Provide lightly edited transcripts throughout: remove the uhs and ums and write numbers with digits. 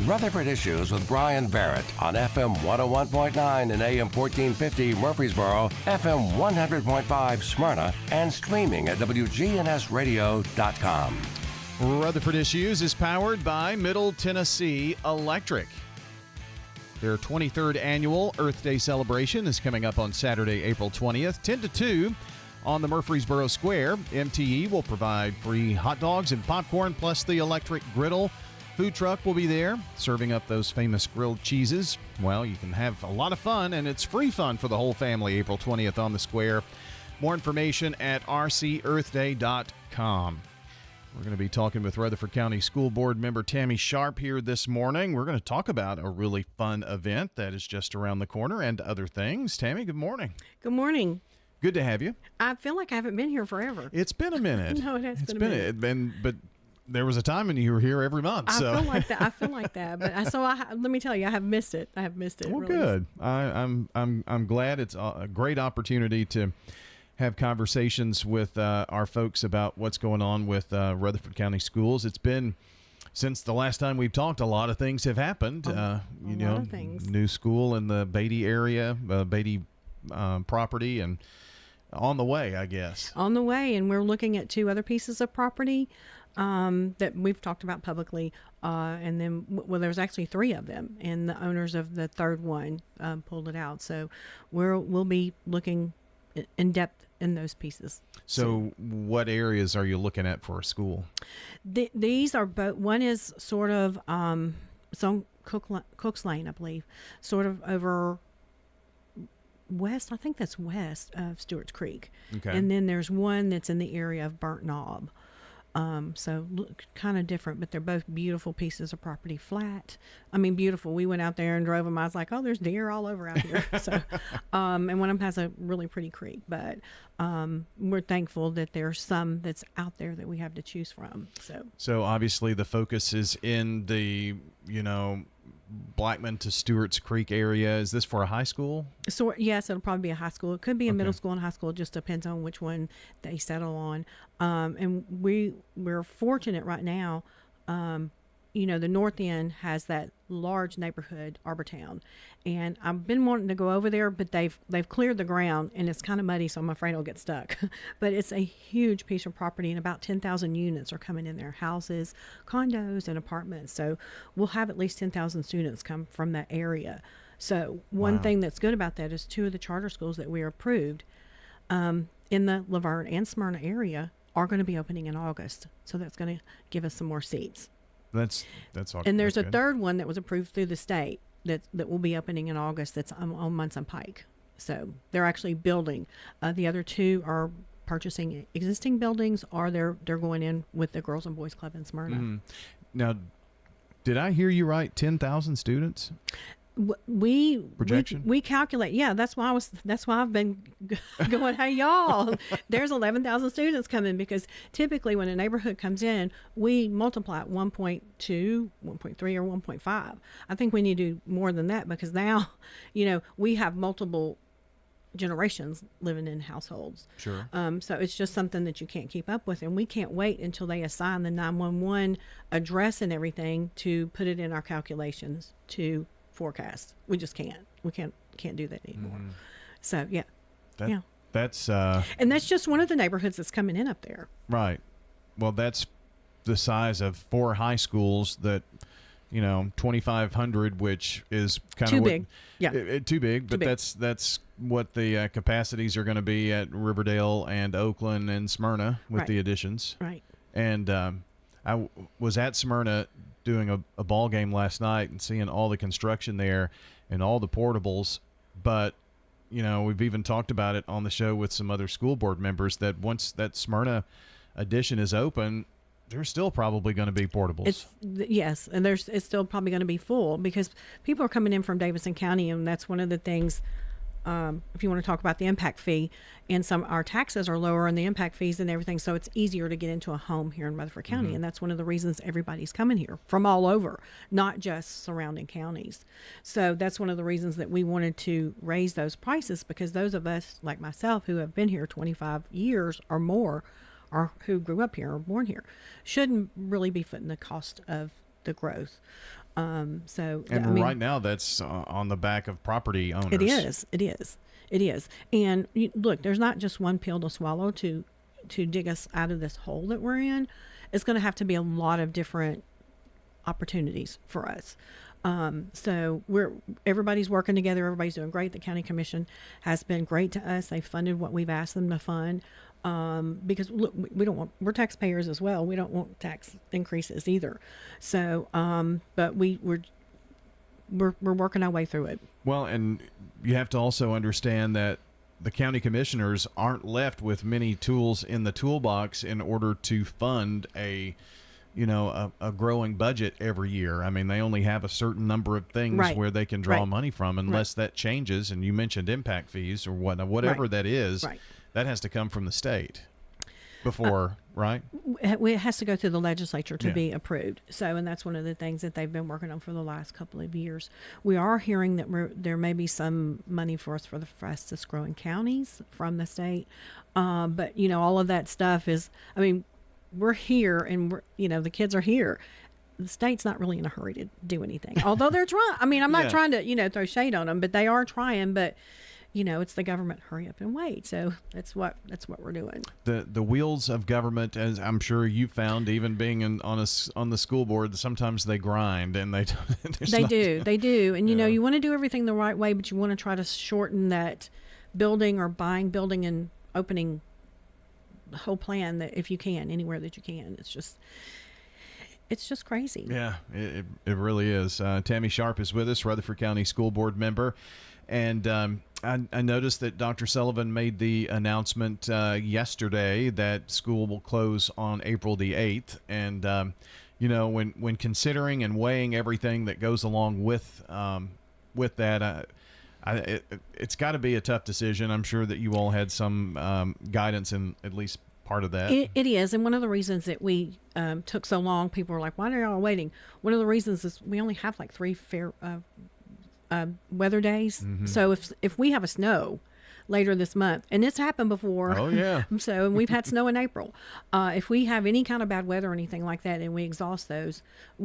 Rutherford Issues with Brian Barrett on FM 101.9 and AM 1450 Murfreesboro, FM 100.5 Smyrna, and streaming at WGNSradio.com. Rutherford Issues is powered by Middle Tennessee Electric. Their 23rd annual Earth Day celebration is coming up on Saturday, April 20th, 10 to 2 on the Murfreesboro Square. MTE will provide free hot dogs and popcorn, plus the electric griddle. Food truck will be there, serving up those famous grilled cheeses. Well, you can have a lot of fun, and it's free fun for the whole family, April 20th on the Square. More information at rcearthday.com. We're going to be talking with Rutherford County School Board member Tammy Sharp here this morning. We're going to talk about a really fun event that is just around the corner and other things. Tammy, good morning. Good morning. Good to have you. I feel like I haven't been here forever. It's been a minute. No, it has been a minute. But there was a time when you were here every month. I feel like that. But let me tell you, I have missed it. Well, really. Good. I'm glad. It's a great opportunity to have conversations with our folks about what's going on with Rutherford County Schools. It's been since the last time we've talked. A lot of things have happened. A lot of things. New school in the Beatty area, Beatty property, and on the way, I guess. On the way, and we're looking at 2 other pieces of property that we've talked about publicly, and then there's actually 3 of them, and the owners of the third one pulled it out. So we'll be looking in depth in those pieces. So what areas are you looking at for a school? These are both. One is sort of it's on Cook's Lane, I believe, sort of over west. I think that's west of Stewart's Creek. Okay. And then there's one that's in the area of Burnt Knob. So kind of different, but they're both beautiful pieces of property, flat. I mean, beautiful. We went out there and drove them. I was like, oh, there's deer all over out here. So, and one of them has a really pretty creek, but we're thankful that there's some that's out there that we have to choose from. So obviously the focus is in the, Blackman to Stewart's Creek area. Is this for a high school? So yes, it'll probably be a high school. It could be a middle school and high school. It just depends on which one they settle on. And we're fortunate right now. The north end has that large neighborhood, Arbortown, and I've been wanting to go over there, but they've cleared the ground and it's kind of muddy, so I'm afraid I'll get stuck. But it's a huge piece of property, and about 10,000 units are coming in there, houses, condos, and apartments. So we'll have at least 10,000 students come from that area. So one thing that's good about that is 2 of the charter schools that we are approved in the Laverne and Smyrna area are going to be opening in August. So that's going to give us some more seats. That's all. And there's a third one that was approved through the state that will be opening in August. That's on Munson Pike. So they're actually building. The other 2 are purchasing existing buildings, or they're going in with the Girls and Boys Club in Smyrna. Mm-hmm. Now, did I hear you right? 10,000 students. We projection. We calculate. Yeah, that's why I've been going, hey y'all, there's 11,000 students coming, because typically when a neighborhood comes in, we multiply it 1.2, 1.3, or 1.5. I think we need to do more than that, because now, we have multiple generations living in households. Sure. So it's just something that you can't keep up with, and we can't wait until they assign the 911 address and everything to put it in our calculations to forecast. We just can't. We can't do that anymore. Mm-hmm. So that's and that's just one of the neighborhoods that's coming in up there. Right. Well, that's the size of 4 high schools that 2,500, which is kind of too big. Yeah, too big. But that's what the capacities are going to be at Riverdale and Oakland and Smyrna with the additions. Right. And I was at Smyrna doing a ball game last night and seeing all the construction there and all the portables. But we've even talked about it on the show with some other school board members, that once that Smyrna addition is open, there's still probably going to be portables. Yes, and it's still probably going to be full, because people are coming in from Davidson County, and that's one of the things. If you want to talk about the impact fee, and our taxes are lower and the impact fees and everything, so it's easier to get into a home here in Rutherford County. Mm-hmm. And that's one of the reasons everybody's coming here from all over, not just surrounding counties. So that's one of the reasons that we wanted to raise those prices, because those of us like myself who have been here 25 years or more, or who grew up here or born here, shouldn't really be footing the cost of the growth. And right now, that's on the back of property owners. It is. It is. It is. And look, there's not just one pill to swallow to dig us out of this hole that we're in. It's going to have to be a lot of different opportunities for us. So everybody's working together. Everybody's doing great. The county commission has been great to us. They funded what we've asked them to fund. Because look, we're taxpayers as well. We don't want tax increases either. So, but we're working our way through it. Well, and you have to also understand that the county commissioners aren't left with many tools in the toolbox in order to fund a growing budget every year. I mean, they only have a certain number of things where they can draw money from, unless that changes. And you mentioned impact fees or whatever that is. Right. That has to come from the state before, right? It has to go through the legislature to be approved. So, and that's one of the things that they've been working on for the last couple of years. We are hearing that there may be some money for us for the fastest growing counties from the state. But, all of that stuff is, I mean, we're here and the kids are here. The state's not really in a hurry to do anything, although they're trying. I mean, I'm not trying to, throw shade on them, but they are trying. But it's the government, hurry up and wait. So that's what we're doing. The wheels of government, as I'm sure you found, even being on the school board, sometimes they grind and they do. And you want to do everything the right way, but you want to try to shorten that building or buying building and opening the whole plan that if you can, anywhere that you can. It's just crazy. Yeah, it really is. Tammy Sharp is with us, Rutherford County School Board member. And I noticed that Dr. Sullivan made the announcement yesterday that school will close on April the 8th. And, when considering and weighing everything that goes along with that, it's got to be a tough decision. I'm sure that you all had some guidance in at least part of that. It is. And one of the reasons that we took so long, people were like, why are y'all waiting? One of the reasons is we only have like 3 fair weather days. Mm-hmm. So if we have a snow later this month, and it's happened before. Oh yeah. So we've had snow in April. If we have any kind of bad weather or anything like that, and we exhaust those,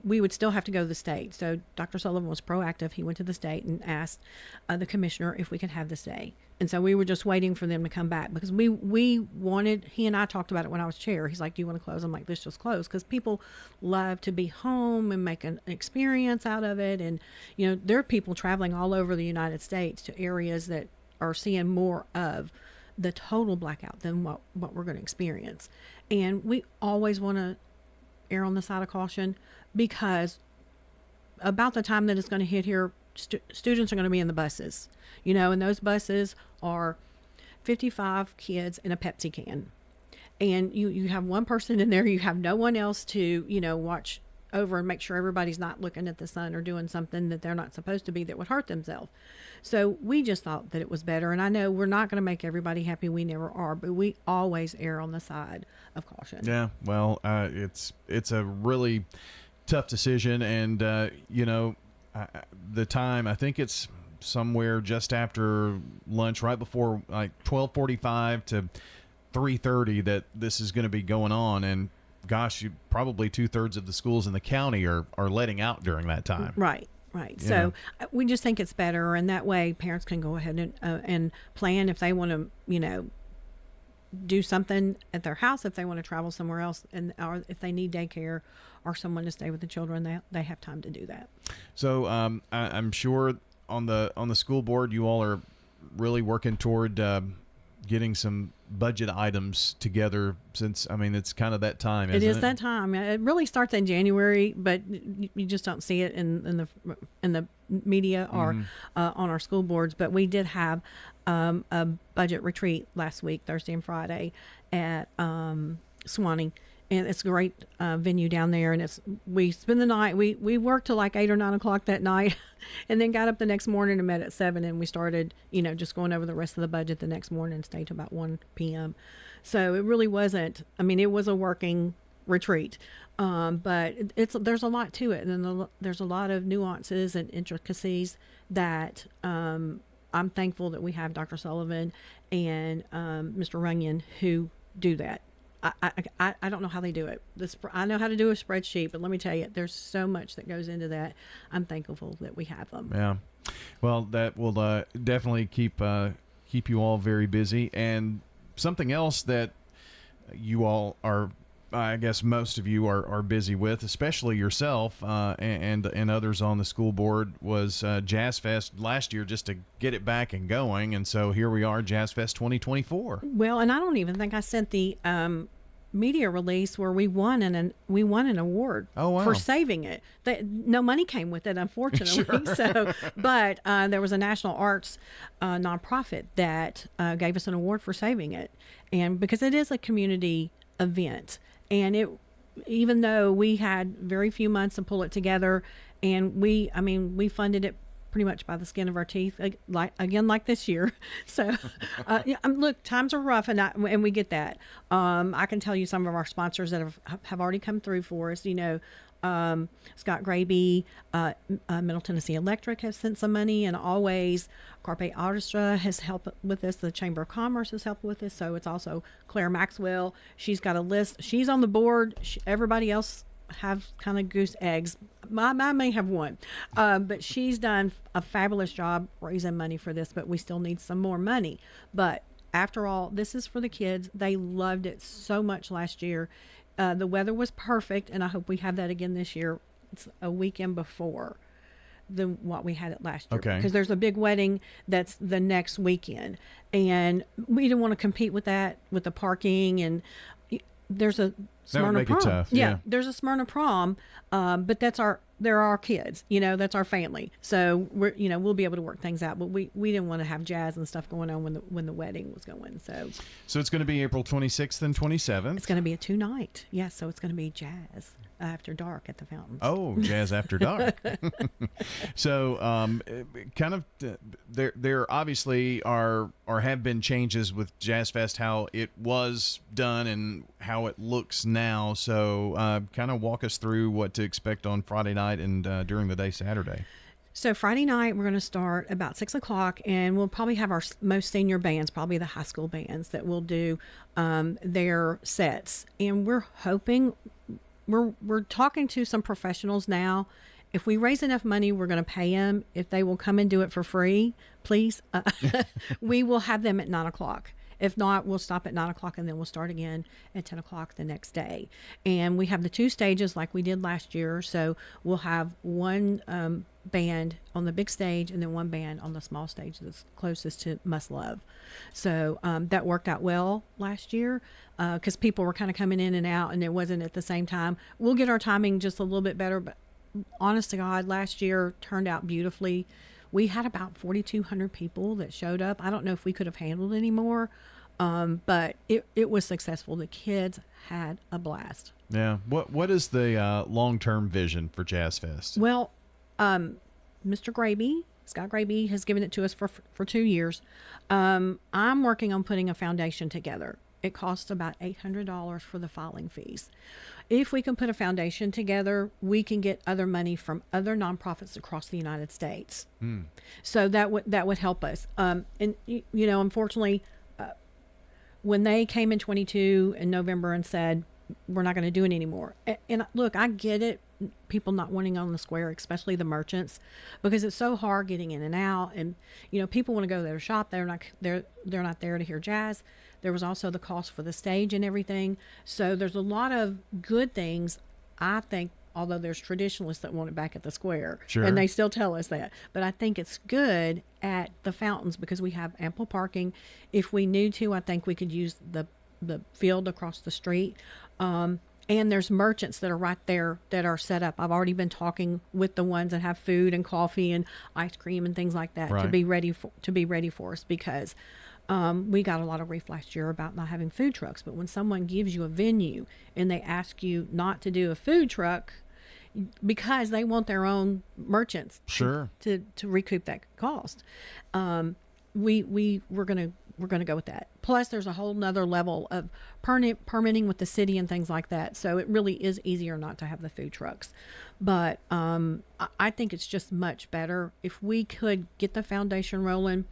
we would still have to go to the state. So Dr. Sullivan was proactive. He went to the state and asked the commissioner if we could have this day. And so we were just waiting for them to come back because we wanted, he and I talked about it when I was chair. He's like, do you want to close? I'm like, let's just close, because people love to be home and make an experience out of it. And, there are people traveling all over the United States to areas that are seeing more of the total blackout than what we're going to experience. And we always want to err on the side of caution, because about the time that it's going to hit here, students are going to be in the buses, and those buses are 55 kids in a Pepsi can. And you have one person in there, you have no one else to, watch over and make sure everybody's not looking at the sun or doing something that they're not supposed to be that would hurt themselves. So we just thought that it was better. And I know we're not going to make everybody happy. We never are, but we always err on the side of caution. Yeah. Well, it's a really tough decision. And, the time, I think it's somewhere just after lunch, right before like 12:45 to 3:30 that this is going to be going on. And gosh, probably 2/3 of the schools in the county are letting out during that time. Right. Yeah. So we just think it's better, and that way parents can go ahead and plan if they want to, do something at their house, if they want to travel somewhere else, or if they need daycare or someone to stay with the children, they have time to do that. So I'm sure on the school board, you all are really working toward getting some budget items together, since it's kind of that time, isn't it? It is that time. It really starts in January, but you just don't see it in the media or on our school boards. But we did have a budget retreat last week, Thursday and Friday, at Swanee. And it's a great venue down there. And we spend the night, we worked till like 8 or 9 o'clock that night, and then got up the next morning and met at 7. And we started, just going over the rest of the budget the next morning and stayed till about 1 p.m. So it really wasn't, it was a working retreat. But there's a lot to it. And there's a lot of nuances and intricacies that I'm thankful that we have Dr. Sullivan and Mr. Runyon who do that. I don't know how they do it. I know how to do a spreadsheet, but let me tell you, there's so much that goes into that. I'm thankful that we have them. Yeah. Well, that will definitely keep you all very busy. And something else that you all are, I guess most of you are busy with, especially yourself and others on the school board, was Jazz Fest last year, just to get it back and going. And so here we are, Jazz Fest 2024. Well, and I don't even think I sent the media release where we won an award for saving it. No money came with it, unfortunately. Sure. So, but there was a national arts nonprofit that gave us an award for saving it, and because it is a community event. And even though we had very few months to pull it together, and we funded it pretty much by the skin of our teeth, like this year. So, look, times are rough, and we get that. I can tell you some of our sponsors that have already come through for us. Scott Graby, Middle Tennessee Electric has sent some money, and always Carpe Orchestra has helped with this. The Chamber of Commerce has helped with this. So it's also Claire Maxwell. She's got a list. She's on the board. Everybody else have kind of goose eggs. I may have one, but she's done a fabulous job raising money for this, but we still need some more money. But after all, this is for the kids. They loved it so much last year. The weather was perfect, and I hope we have that again this year. It's a weekend before what we had it last year. Okay. Because there's a big wedding that's the next weekend, and we didn't want to compete with that, with the parking, and there's a Smyrna prom. It tough. Yeah, there's a Smyrna prom, but they're our kids, that's our family. So we'll be able to work things out, but we didn't want to have jazz and stuff going on when the wedding was going. So it's going to be April 26th and 27th. It's going to be a 2-night. Yes. So it's going to be jazz after dark at the fountains. Oh, jazz after dark. So, kind of, there obviously are or have been changes with Jazz Fest, how it was done and how it looks now. So, kind of walk us through what to expect on Friday night and during the day Saturday. So Friday night, we're going to start about 6:00, and we'll probably have our most senior bands, probably the high school bands, that will do their sets. And we're hoping, we're talking to some professionals now. If we raise enough money, we're going to pay them. If they will come and do it for free, please, we will have them at 9:00. If not, we'll stop at 9:00, and then we'll start again at 10:00 the next day. And we have the 2 stages like we did last year. So we'll have one band on the big stage and then one band on the small stage that's closest to Must Love. So that worked out well last year because people were kind of coming in and out, and it wasn't at the same time. We'll get our timing just a little bit better, but honest to God, last year turned out beautifully. We had about 4,200 people that showed up. I don't know if we could have handled any more, but it was successful. The kids had a blast. Yeah. What is the long-term vision for Jazz Fest? Well, Mr. Graby, Scott Graby, has given it to us for 2 years. I'm working on putting a foundation together. It costs about $800 for the filing fees. If we can put a foundation together, we can get other money from other nonprofits across the United States. So that would help us. And unfortunately, when they came in 22 in November and said, we're not going to do it anymore. And look, I get it. People not wanting on the square, especially the merchants, because it's so hard getting in and out. And, people want to go to their shop. They're not there to hear jazz. There was also the cost for the stage and everything. So there's a lot of good things, I think, although there's traditionalists that want it back at the square. Sure. And they still tell us that. But I think it's good at the fountains because we have ample parking. If we need to, I think we could use the field across the street. And there's merchants that are right there that are set up. I've already been talking with the ones that have food and coffee and ice cream and things like that to be ready for us because we got a lot of grief last year about not having food trucks. But when someone gives you a venue and they ask you not to do a food truck because they want their own merchants Sure. to recoup that cost, we're gonna go with that. Plus, there's a whole nother level of permitting with the city and things like that. So it really is easier not to have the food trucks. But I think it's just much better if we could get the foundation rolling.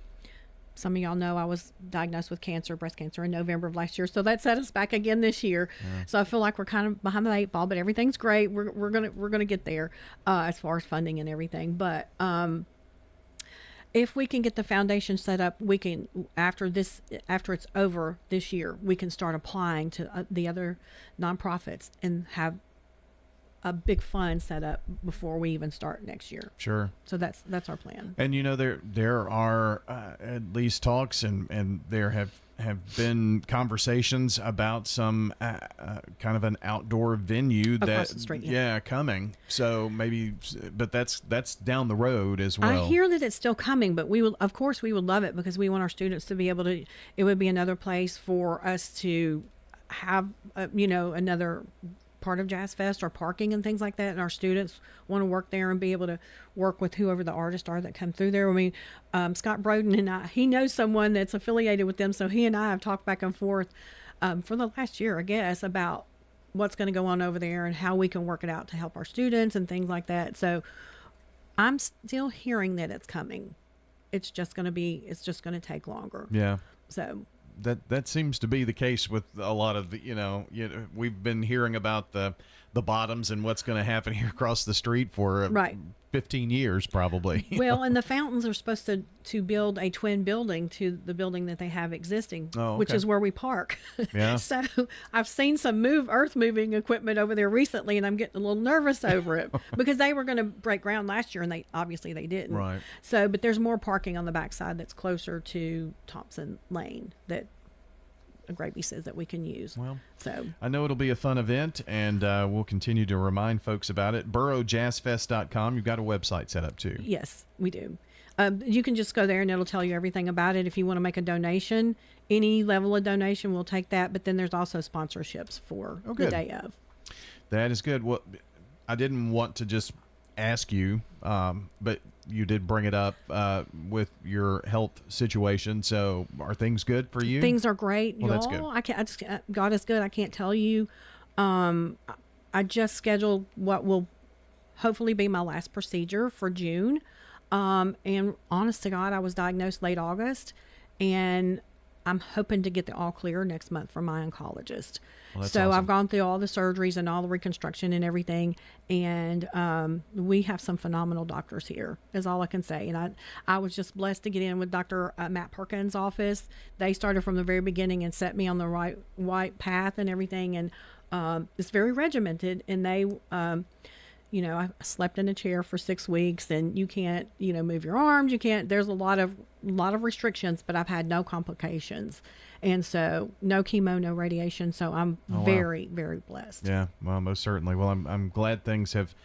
some of y'all know I was diagnosed with breast cancer in November of last year. So that set us back again this year. Yeah. So I feel like we're kind of behind the 8 ball, but everything's great. We're gonna get there as far as funding and everything. But if we can get the foundation set up, we can after it's over this year, we can start applying to the other nonprofits and have a big fund set up before we even start next year. Sure. So that's our plan. And there are at least talks and there have been conversations about some kind of an outdoor venue across the street, coming. So maybe, but that's down the road as well. I hear that it's still coming, but we would love it because we want our students to be able to. It would be another place for us to have another part of Jazz Fest or parking and things like that, and our students want to work there and be able to work with whoever the artists are that come through there. I mean, Scott Broden and he knows someone that's affiliated with them, so he and I have talked back and forth for the last year, I guess, about what's going to go on over there and how we can work it out to help our students and things like that. So I'm still hearing that it's coming. It's just going to take longer. Yeah. So that seems to be the case with a lot of the, we've been hearing about the bottoms and what's going to happen here across the street for 15 years probably. Well, and the fountains are supposed to build a twin building to the building that they have existing, which is where we park. Yeah. So I've seen some earth moving equipment over there recently, and I'm getting a little nervous over it because they were going to break ground last year, and they didn't. Right. So, but there's more parking on the backside that's closer to Thompson Lane that Gravy says that we can use. Well, so I know it'll be a fun event, and we'll continue to remind folks about it. BorrowJazzFest.com. You've got a website set up too. Yes, we do. You can just go there and it'll tell you everything about it. If you want to make a donation, any level of donation, we'll take that. But then there's also sponsorships for the day of. That is good. Well, I didn't want to just ask you, but you did bring it up with your health situation. So are things good for you? Things are great. Well, that's good. God is good. I can't tell you. I just scheduled what will hopefully be my last procedure for June. And honest to God, I was diagnosed late August, and I'm hoping to get the all clear next month from my oncologist. Well, so awesome. I've gone through all the surgeries and all the reconstruction and everything, and we have some phenomenal doctors here, is all I can say. And I was just blessed to get in with Dr. Matt Perkins' office. They started from the very beginning and set me on the right path and everything, and it's very regimented. And they I slept in a chair for 6 weeks, and you can't, move your arms. You can't. There's a lot of restrictions, but I've had no complications, and so no chemo, no radiation. So I'm very, very blessed. Yeah, well, most certainly. Well, I'm glad things have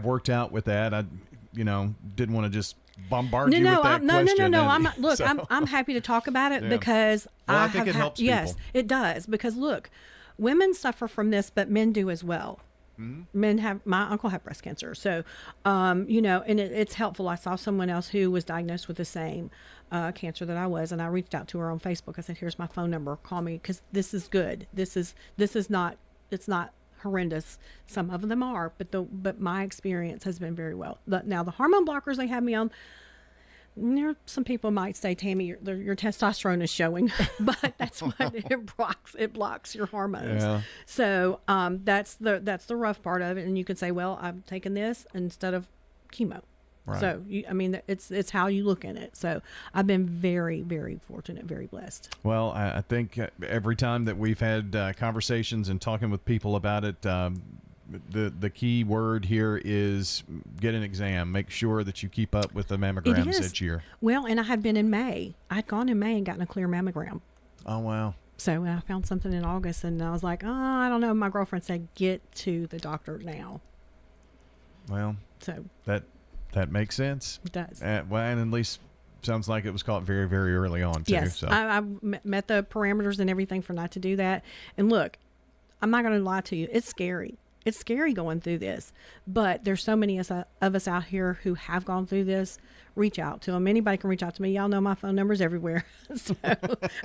worked out with that. I, didn't want to just bombard you with that question. No. I'm happy to talk about it because I think it helps people. Yes, it does, because look, women suffer from this, but men do as well. Mm-hmm. My uncle had breast cancer. So, and it's helpful. I saw someone else who was diagnosed with the same cancer that I was, and I reached out to her on Facebook. I said, here's my phone number. Call me, because this is good. This is not, it's not horrendous. Some of them are, but my experience has been very well. Now the hormone blockers they have me on, some people might say, Tammy, your testosterone is showing, but that's what it blocks your hormones. Yeah. So that's the rough part of it. And you could say, well, I've taken this instead of chemo. Right. So it's how you look at it. So I've been very, very fortunate, very blessed. Well, I think every time that we've had conversations and talking with people about it, the key word here is get an exam. Make sure that you keep up with the mammograms each year. Well, and I had been in May. I'd gone in May and gotten a clear mammogram. Oh, wow. So I found something in August, and I was like, I don't know. My girlfriend said, get to the doctor now. Well, so that makes sense. It does. And at least sounds like it was caught very, very early on, too. Yes. So. I met the parameters and everything for not to do that. And look, I'm not going to lie to you. It's scary. It's scary going through this, but there's so many of us out here who have gone through this. Reach out to them. Anybody can reach out to me. Y'all know my phone number's everywhere. So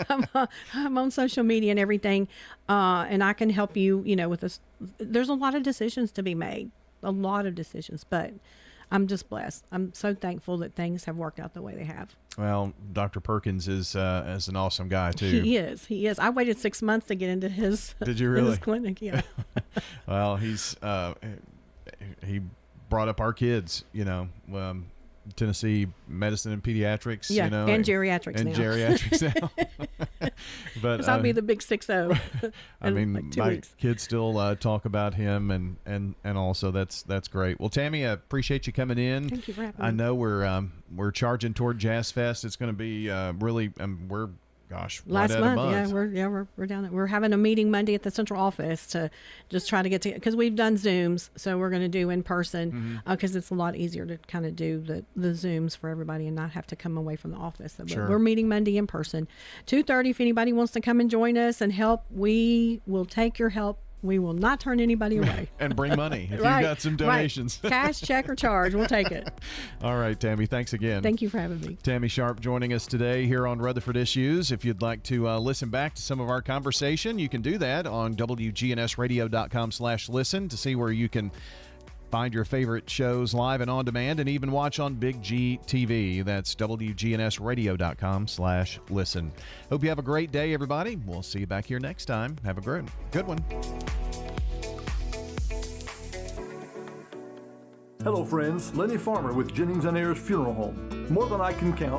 I'm on social media and everything, and I can help you, with this. There's a lot of decisions to be made, a lot of decisions, but I'm just blessed. I'm so thankful that things have worked out the way they have. Well, Dr. Perkins is an awesome guy too. He is. I waited 6 months to get into his. Did you really? His clinic, yeah. Well, he brought up our kids, Tennessee medicine and pediatrics, Yeah, and geriatrics and now. geriatrics now. But I'll be the big 6-0. I mean, like 2 my weeks. kids still talk about him, and also that's great. Well, Tammy, I appreciate you coming in. Thank you for having me. I know we're charging toward Jazz Fest. It's going to be really we're. Gosh, Last right at month, a month. we're down there. We're having a meeting Monday at the central office to just try to get together because we've done Zooms, so we're going to do in person because it's a lot easier to kind of do the Zooms for everybody and not have to come away from the office. So, Sure. but we're meeting Monday in person, 2:30. If anybody wants to come and join us and help, we will take your help. We will not turn anybody away. And bring money if Right, you've got some donations. Right. Cash, check, or charge. We'll take it. All right, Tammy, thanks again. Thank you for having me. Tammy Sharp joining us today here on Rutherford Issues. If you'd like to listen back to some of our conversation, you can do that on WGNSradio.com/listen to see where you can find your favorite shows live and on demand and even watch on Big G TV. That's WGNSradio.com/listen. Hope you have a great day, everybody. We'll see you back here next time. Have a good one. Hello, friends. Lenny Farmer with Jennings and Ayers Funeral Home. More than I can count.